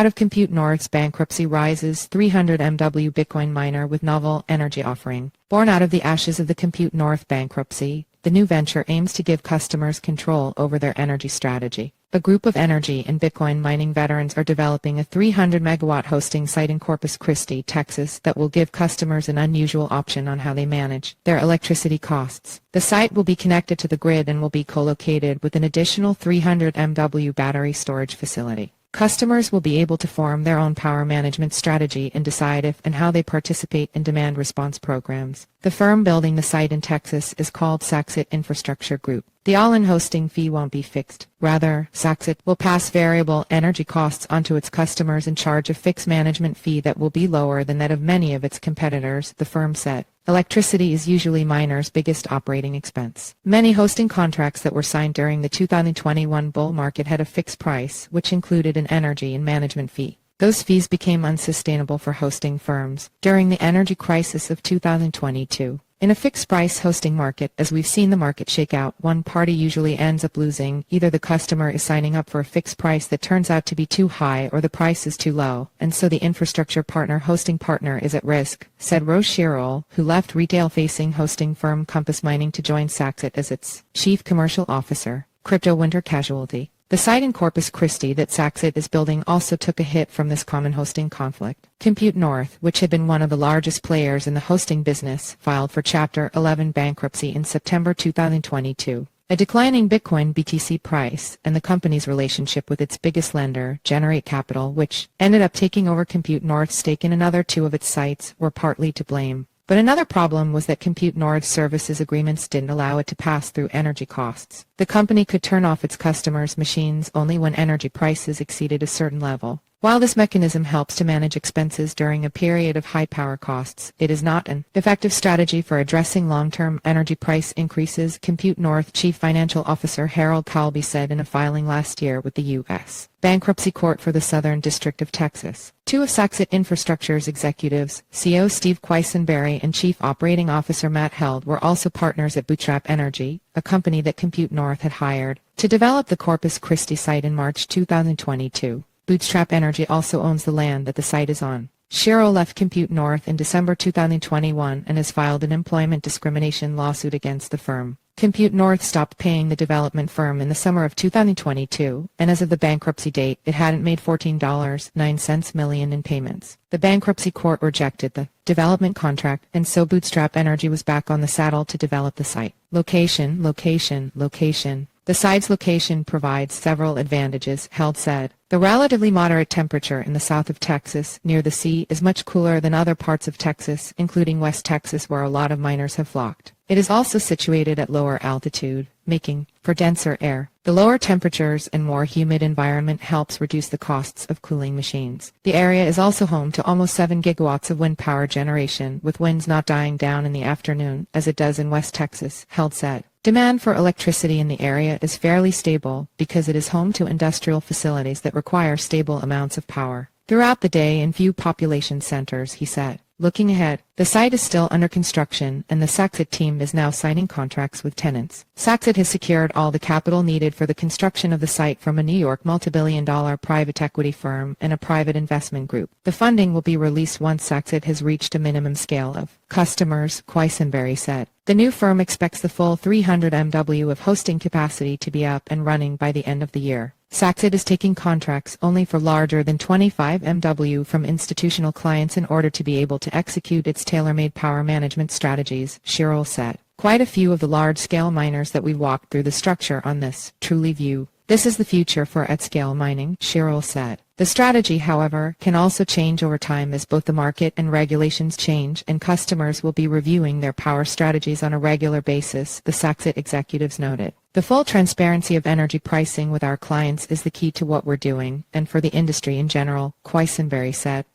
Out of Compute North's bankruptcy rises 300 MW Bitcoin miner with novel energy offering. Born out of the ashes of the Compute North bankruptcy, the new venture aims to give customers control over their energy strategy. A group of energy and Bitcoin mining veterans are developing a 300 megawatt hosting site in Corpus Christi, Texas that will give customers an unusual option on how they manage their electricity costs. The site will be connected to the grid and will be co-located with an additional 300 MW battery storage facility. Customers will be able to form their own power management strategy and decide if and how they participate in demand response programs. The firm building the site in Texas is called Saxet Infrastructure Group. The all-in hosting fee won't be fixed. Rather, Saxet will pass variable energy costs onto its customers and charge a fixed management fee that will be lower than that of many of its competitors, the firm said. Electricity is usually miners' biggest operating expense. Many hosting contracts that were signed during the 2021 bull market had a fixed price, which included an energy and management fee. Those fees became unsustainable for hosting firms during the energy crisis of 2022. In a fixed-price hosting market, as we've seen the market shake out, one party usually ends up losing. Either the customer is signing up for a fixed price that turns out to be too high or the price is too low, and so the infrastructure partner hosting partner is at risk, said Rose Shirol, who left retail-facing hosting firm Compass Mining to join Saxet as its chief commercial officer. Crypto winter casualty. The site in Corpus Christi that Saxet is building also took a hit from this common hosting conflict. Compute North, which had been one of the largest players in the hosting business, filed for Chapter 11 bankruptcy in September 2022. A declining Bitcoin BTC price and the company's relationship with its biggest lender, Generate Capital, which ended up taking over Compute North's stake in another two of its sites, were partly to blame. But another problem was that Compute North's services agreements didn't allow it to pass through energy costs. The company could turn off its customers' machines only when energy prices exceeded a certain level. While this mechanism helps to manage expenses during a period of high power costs, it is not an effective strategy for addressing long-term energy price increases, Compute North Chief Financial Officer Harold Colby said in a filing last year with the U.S. Bankruptcy Court for the Southern District of Texas. Two of Saxet Infrastructure's executives, CEO Steve Quisenberry and Chief Operating Officer Matt Held, were also partners at Bootstrap Energy, a company that Compute North had hired to develop the Corpus Christi site in March 2022. Bootstrap Energy also owns the land that the site is on. Shiro left Compute North in December 2021 and has filed an employment discrimination lawsuit against the firm. Compute North stopped paying the development firm in the summer of 2022, and as of the bankruptcy date, it hadn't made $14.09 million in payments. The bankruptcy court rejected the development contract, and so Bootstrap Energy was back on the saddle to develop the site. Location, location, location. The site's location provides several advantages, Held said. The relatively moderate temperature in the south of Texas, near the sea, is much cooler than other parts of Texas, including West Texas where a lot of miners have flocked. It is also situated at lower altitude, making for denser air. The lower temperatures and more humid environment helps reduce the costs of cooling machines. The area is also home to almost 7 gigawatts of wind power generation, with winds not dying down in the afternoon, as it does in West Texas, Held said. Demand for electricity in the area is fairly stable because it is home to industrial facilities that require stable amounts of power throughout the day in few population centers, he said. Looking ahead, the site is still under construction, and the Saxet team is now signing contracts with tenants. Saxet has secured all the capital needed for the construction of the site from a New York multi-billion-dollar private equity firm and a private investment group. The funding will be released once Saxet has reached a minimum scale of customers, Quisenberry said. The new firm expects the full 300 MW of hosting capacity to be up and running by the end of the year. Saxet is taking contracts only for larger than 25 MW from institutional clients in order to be able to execute its tailor-made power management strategies, Shirol said. Quite a few of the large-scale miners that we walked through the structure on this truly view this is the future for at-scale mining, Shirol said. The strategy, however, can also change over time as both the market and regulations change, and customers will be reviewing their power strategies on a regular basis, the Saxet executives noted. The full transparency of energy pricing with our clients is the key to what we're doing, and for the industry in general, Quisenberry said.